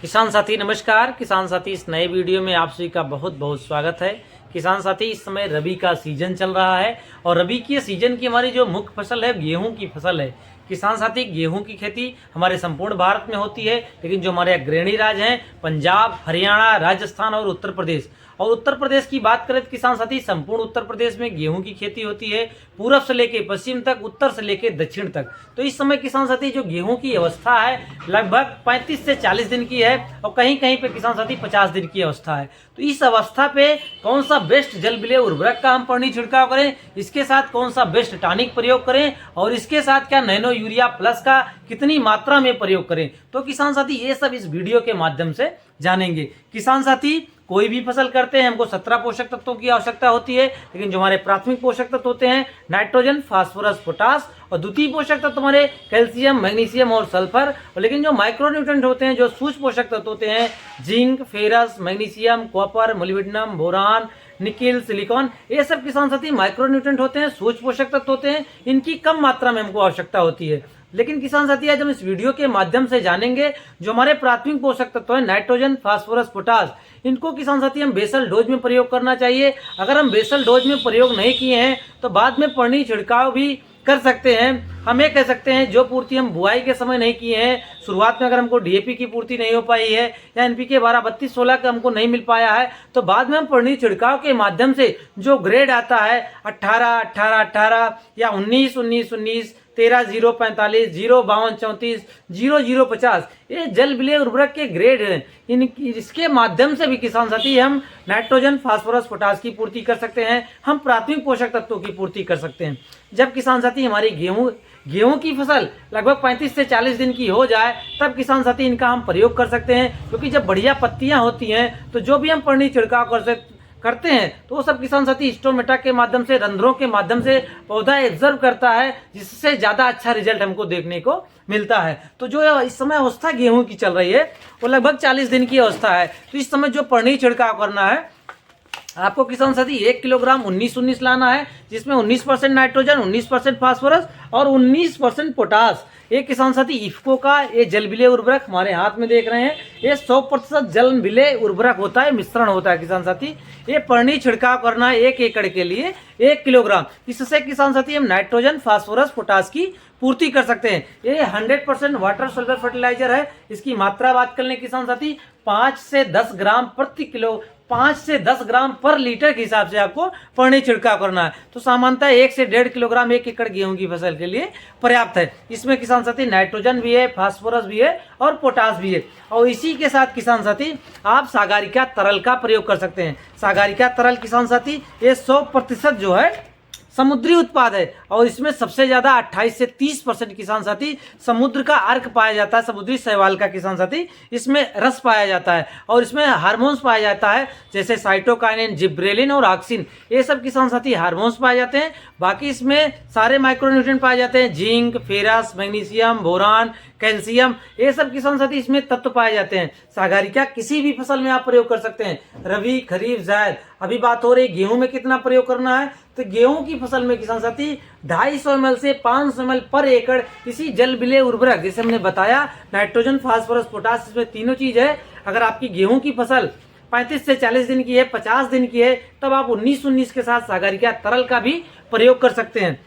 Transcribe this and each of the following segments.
किसान साथी नमस्कार। किसान साथी इस नए वीडियो में आप सभी का बहुत बहुत स्वागत है। किसान साथी इस समय रबी का सीजन चल रहा है और रबी के सीजन की हमारी जो मुख्य फसल है गेहूं की फसल है। किसान साथी गेहूं की खेती हमारे संपूर्ण भारत में होती है, लेकिन जो हमारे अग्रणी राज्य हैं पंजाब, हरियाणा, राजस्थान और उत्तर प्रदेश की बात करें तो किसान साथी संपूर्ण उत्तर प्रदेश में गेहूं की खेती होती है, पूरब से लेकर पश्चिम तक, उत्तर से लेकर दक्षिण तक। तो इस समय किसान साथी जो गेहूं की अवस्था है लगभग 35 से 40 दिन की है और कहीं कहीं पे किसान साथी 50 दिन की अवस्था है। तो इस अवस्था पे कौन सा बेस्ट जल विलेय उर्वरक का हम पानी छिड़काव करें, इसके साथ कौन सा बेस्ट टॉनिक प्रयोग करें और इसके साथ क्या नैनो यूरिया प्लस का कितनी मात्रा में प्रयोग करें, तो किसान साथी ये सब इस वीडियो के माध्यम से जानेंगे। किसान साथी कोई भी फसल करते हैं हमको 17 पोषक तत्वों की आवश्यकता होती है, लेकिन जो हमारे प्राथमिक पोषक तत्व होते हैं नाइट्रोजन, फास्फोरस, पोटास और द्वितीय पोषक तत्व हमारे कैल्शियम, मैग्नीशियम और सल्फर। और लेकिन जो माइक्रोन्यूट्रेंट होते हैं, जो सूक्ष्म पोषक तत्व होते हैं zinc, ferrous, magnesium, copper, molybdenum, boron, nickel, silicon, ये सब किसान साथी माइक्रोन्यूट्रेंट होते हैं, सूक्ष्म पोषक तत्व होते हैं, इनकी कम मात्रा में हमको आवश्यकता होती है। लेकिन किसान साथी आज हम इस वीडियो के माध्यम से जानेंगे जो हमारे प्राथमिक पोषक तत्व है नाइट्रोजन, फास्फोरस, पोटास, इनको किसान साथी हम बेसल डोज में प्रयोग करना चाहिए। अगर हम बेसल डोज में प्रयोग नहीं किए हैं तो बाद में पानी छिड़काव भी कर सकते हैं। हम ये कह सकते हैं जो पूर्ति हम बुआई के समय नहीं किए हैं, शुरुआत में अगर हमको डीएपी की पूर्ति नहीं हो पाई है या एनपीके 12-32-16 का हमको नहीं मिल पाया है, तो बाद में हम पानी छिड़काव के माध्यम से जो ग्रेड आता है 18-18-18 या 19-19-19, 13-0-45, 0-52-34, 0-0-50, ये जल विलेय उर्वरक के ग्रेड हैं। इसके माध्यम से भी किसान साथी हम नाइट्रोजन, फास्फोरस, पोटास की पूर्ति कर सकते हैं, हम प्राथमिक पोषक तत्वों की पूर्ति कर सकते हैं। जब किसान साथी हमारी गेहूं की फसल लगभग 35 से 40 दिन की हो जाए तब किसान साथी इनका हम प्रयोग कर सकते हैं, क्योंकि जब बढ़िया पत्तियां होती हैं तो जो भी हम पानी छिड़काव करते हैं तो वो सब किसान साथी स्टोमेटा के माध्यम से, रंध्रों के माध्यम से पौधा एब्जर्व करता है, जिससे ज़्यादा अच्छा रिजल्ट हमको देखने को मिलता है। तो जो इस समय अवस्था गेहूं की चल रही है वो लगभग 40 दिन की अवस्था है। तो इस समय जो पानी छिड़काव करना है आपको किसान साथी 1 किलोग्राम 19-19 लाना है, जिसमें 19% नाइट्रोजन, 19% फास्फोरस और 19% पोटास। ये किसान साथी इफ्को का ये जल विलेय उर्वरक हमारे हाथ में देख रहे हैं, ये 100% जल विलेय उर्वरक होता है, मिश्रण होता है किसान साथी। ये पानी छिड़काव करना है 1 एकड़ के लिए 1 किलोग्राम। इससे किसान साथी हम नाइट्रोजन, फास्फोरस, पोटास की पूर्ति कर सकते हैं। ये 100% वाटर सोल्यूबल फर्टिलाइजर है। इसकी मात्रा बात कर लें किसान साथी 5 से 10 ग्राम प्रति किलो, 5 से 10 ग्राम पर लीटर के हिसाब से आपको पानी छिड़काव करना है। तो सामान्यतः 1 से 1.5 किलोग्राम 1 एकड़ गेहूं की फसल के लिए पर्याप्त है। इसमें किसान साथी नाइट्रोजन भी है, फास्फोरस भी है और पोटास भी है। और इसी के साथ किसान साथी आप सागरिका तरल का प्रयोग कर सकते हैं। सागरिका तरल किसान साथी ये 100% जो है समुद्री उत्पाद है और इसमें सबसे ज्यादा 28 से 30% किसान साथी समुद्र का अर्क पाया जाता है, समुद्री शैवाल का किसान साथी इसमें रस पाया जाता है और इसमें हार्मोन्स पाया जाता है, जैसे साइटोकाइनिन, जिब्रेलिन और ऑक्सिन, ये सब किसान साथी हार्मोन्स पाए जाते हैं। बाकी इसमें सारे माइक्रोन्यूट्रिएंट पाए जाते हैं, zinc, ferrous, magnesium, boron, calcium, ये सब किसान साथी इसमें तत्व पाए जाते हैं। सागरिका किसी भी फसल में आप प्रयोग कर सकते हैं, रबी, खरीफ, जायद। अभी बात हो रही गेहूं में कितना प्रयोग करना है, तो गेहूं की फसल में किसान साथी 250 ml से 500 ml पर एकड़ इसी जल विलेय उर्वरक, जैसे हमने बताया नाइट्रोजन, फास्फोरस, पोटास, इसमें तीनों चीज है। अगर आपकी गेहूं की फसल 35 से 40 दिन की है, 50 दिन की है, तब आप 19-19 के साथ सागरिका तरल का भी प्रयोग कर सकते हैं।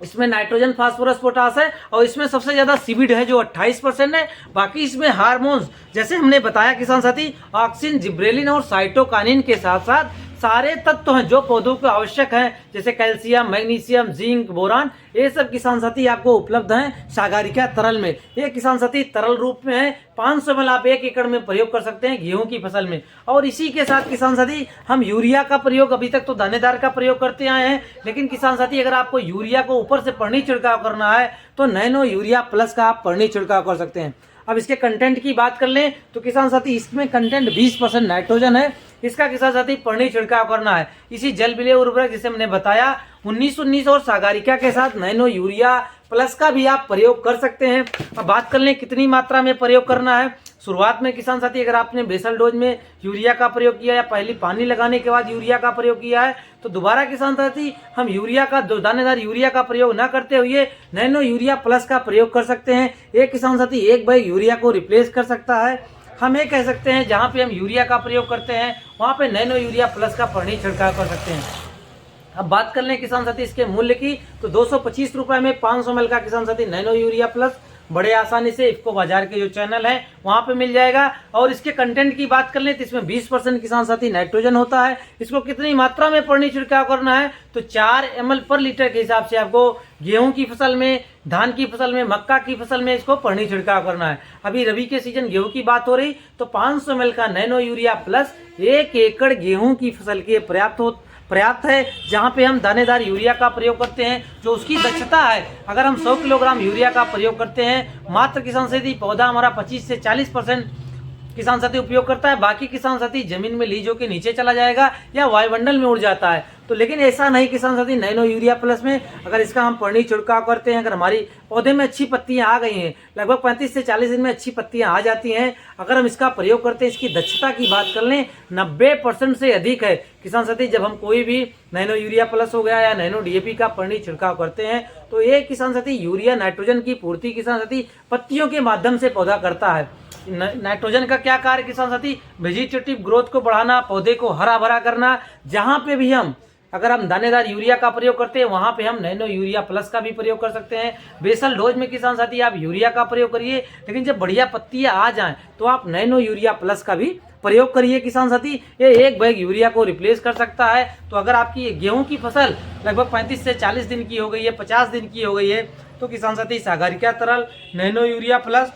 इसमें नाइट्रोजन, फास्फोरस, पोटास है और इसमें सबसे ज्यादा सीविड है जो 28% है। बाकी इसमें हार्मोन्स जैसे हमने बताया किसान साथी ऑक्सिन, जिब्रेलिन और साइटोकाइनिन के साथ साथ सारे तत्व हैं जो पौधों को आवश्यक हैं, जैसे कैल्शियम, मैग्नीशियम, जिंक, बोरान, ये सब किसान साथी आपको उपलब्ध हैं सागरिका तरल में। ये किसान साथी तरल रूप में है, 500 ml आप 1 एकड़ में प्रयोग कर सकते हैं गेहूं की फसल में। और इसी के साथ किसान साथी हम यूरिया का प्रयोग, अभी तक तो दानेदार का प्रयोग करते आए हैं, लेकिन किसान साथी अगर आपको यूरिया को ऊपर से पानी छिड़काव करना है तो नैनो यूरिया प्लस का आप पानी छिड़काव कर सकते हैं। अब इसके कंटेंट की बात कर लें तो किसान साथी इसमें कंटेंट 20% नाइट्रोजन है, इसका किसान साथी पानी छिड़काव करना है इसी जल विलेय उर्वरक जिसे हमने बताया 19-19 और सागरिका के साथ नैनो यूरिया प्लस का भी आप प्रयोग कर सकते हैं। अब बात कर लें कितनी मात्रा में प्रयोग करना है। शुरुआत में किसान साथी अगर आपने बेसल डोज में यूरिया का प्रयोग किया या पहले पानी लगाने के बाद यूरिया का प्रयोग किया है तो दोबारा किसान साथी हम यूरिया का दानेदार यूरिया का प्रयोग न करते हुए नैनो यूरिया प्लस का प्रयोग कर सकते हैं। एक किसान साथी एक बैग यूरिया को रिप्लेस कर सकता है। हम ये कह सकते हैं जहाँ पे हम यूरिया का प्रयोग करते हैं वहाँ पे नैनो यूरिया प्लस का पानी छिड़काव कर सकते हैं। अब बात कर लें किसान साथी इसके मूल्य की, तो 225 रुपये में 500 ml का किसान साथी नैनो यूरिया प्लस बड़े आसानी से इफ्को बाजार के जो चैनल है वहाँ पे मिल जाएगा। और इसके कंटेंट की बात कर लें तो इसमें 20% किसान साथी नाइट्रोजन होता है। इसको कितनी मात्रा में पानी छिड़काव करना है, तो 4 ml पर लीटर के हिसाब से आपको गेहूं की फसल में, धान की फसल में, मक्का की फसल में इसको पानी छिड़काव करना है। अभी रबी के सीजन गेहूं की बात हो रही तो 500 ml का नैनो यूरिया प्लस 1 एकड़ गेहूं की फसल के पर्याप्त है। जहाँ पे हम दानेदार यूरिया का प्रयोग करते हैं, जो उसकी दक्षता है, अगर हम 100 किलोग्राम यूरिया का प्रयोग करते हैं, मात्र किसान साथी पौधा हमारा 25 से 40% किसान साथी उपयोग करता है, बाकी किसान साथी जमीन में लीज होकर नीचे चला जाएगा या वायुमंडल में उड़ जाता है। तो लेकिन ऐसा नहीं किसान साथी, नैनो यूरिया प्लस में अगर इसका हम पानी छिड़काव करते हैं, अगर हमारी पौधे में अच्छी पत्तियां आ गई हैं, लगभग 35 से 40 दिन में अच्छी पत्तियां आ जाती हैं, अगर हम इसका प्रयोग करते हैं, इसकी दक्षता की बात कर लें 90% से अधिक है किसान साथी। जब हम कोई भी नैनो यूरिया प्लस हो गया या नैनो डीएपी का पानी छिड़काव करते हैं तो ये किसान साथी यूरिया नाइट्रोजन की पूर्ति किसान साथी पत्तियों के माध्यम से पौधा करता है। नाइट्रोजन का क्या कार्य किसान साथी, वेजिटेटिव ग्रोथ को बढ़ाना, पौधे को हरा भरा करना। जहाँ पे भी हम अगर हम दानेदार यूरिया का प्रयोग करते हैं वहाँ पे हम नैनो यूरिया प्लस का भी प्रयोग कर सकते हैं। बेसल डोज में किसान साथी आप यूरिया का प्रयोग करिए, लेकिन जब बढ़िया पत्तियां आ जाएं तो आप नैनो यूरिया प्लस का भी प्रयोग करिए किसान साथी। ये एक बैग यूरिया को रिप्लेस कर सकता है। तो अगर आपकी गेहूं की फसल लगभग 35 से 40 दिन की हो गई है, 50 दिन की हो गई है, तो किसान साथी सागरिका तरल, नैनो यूरिया प्लस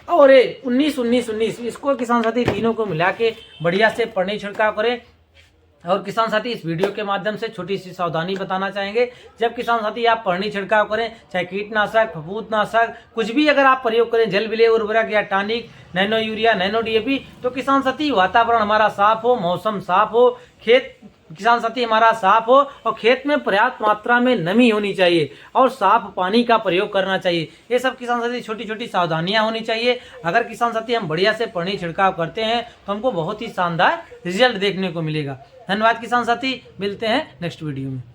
और 19-19-19 इसको किसान साथी तीनों को मिला के बढ़िया से पानी छिड़काव करें। और किसान साथी इस वीडियो के माध्यम से छोटी सी सावधानी बताना चाहेंगे, जब किसान साथी आप पानी छिड़काव करें, चाहे कीटनाशक, फफूंदनाशक कुछ भी अगर आप प्रयोग करें, जल विलेय उर्वरक या tonic, nano urea, nano DAP, तो किसान साथी वातावरण हमारा साफ हो, मौसम साफ हो, खेत किसान साथी हमारा साफ हो और खेत में पर्याप्त मात्रा में नमी होनी चाहिए और साफ पानी का प्रयोग करना चाहिए। ये सब किसान साथी छोटी छोटी सावधानियां होनी चाहिए। अगर किसान साथी हम बढ़िया से पानी छिड़काव करते हैं तो हमको बहुत ही शानदार रिजल्ट देखने को मिलेगा। धन्यवाद किसान साथी, मिलते हैं नेक्स्ट वीडियो में।